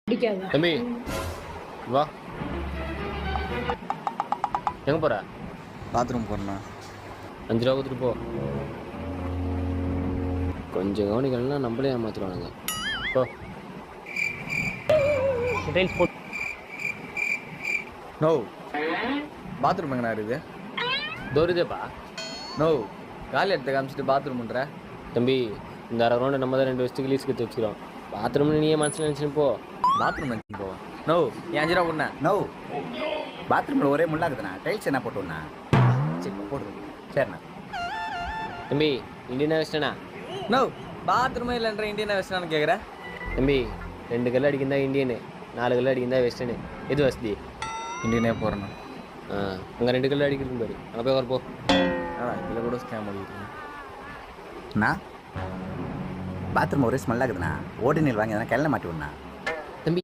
பிடிக்காதா? தம்பி வா, எங்கே போகிற? பாத்ரூம் போகிறேண்ணா. 5 ரூபா கொடுத்துட்டு போ. கொஞ்சம் கவனிக்கலாம், நம்மளே ஏமாத்துருவானுங்க. போ. டைல்ஸ் போட்டு. நோ, பாத்ரூம் எங்கண்ணா இருக்குது? தோறுதேப்பா. நோ, காலி எடுத்து காமிச்சிட்டு பாத்ரூம்ன்ற. தம்பி, இந்த 1/2 ரவுண்டு நம்ம தான் 2 வருஷத்துக்கு லீஸ் கற்று வச்சுக்கிறோம். பாத்ரூம்னு நீயே மனசில் நினச்சின்னு போ. பாத்ரூம் எடுத்து போவா? நோ, ஏன் 5 ரூபா கொடுண்ணா. நோ, பாத்ரூமில் ஒரே முள்ளாகுதுண்ணா. டைல்ஸ் என்ன போட்டுண்ணா? சரி போடுது. சரிண்ணா. தம்பி, இந்தியனா வெஸ்டர்னா? நோ, பாத்ரூமே இல்லைன்ற இந்தியன் வெஸ்டர்னு கேட்குறேன். தம்பி, 2 கல் அடிக்கிறதா இந்தியனு, 4 கல் அடிக்கிறதா வெஸ்டர்னு, எது வசதி? இந்தியனே போகிறேண்ணா. அங்கே 2 கல் அடிக்கிறது பாரு, அங்கே போய் வரப்போ. இதில் கூட ஸ்கேம் பண்ணிக்கிறேன். அண்ணா, பாத்ரூம் ஒரே ஸ்மெல்லாகுதுண்ணா. ஓடி நீர் வாங்கி எதனா கிளம்ப மாட்டி விடண்ணா.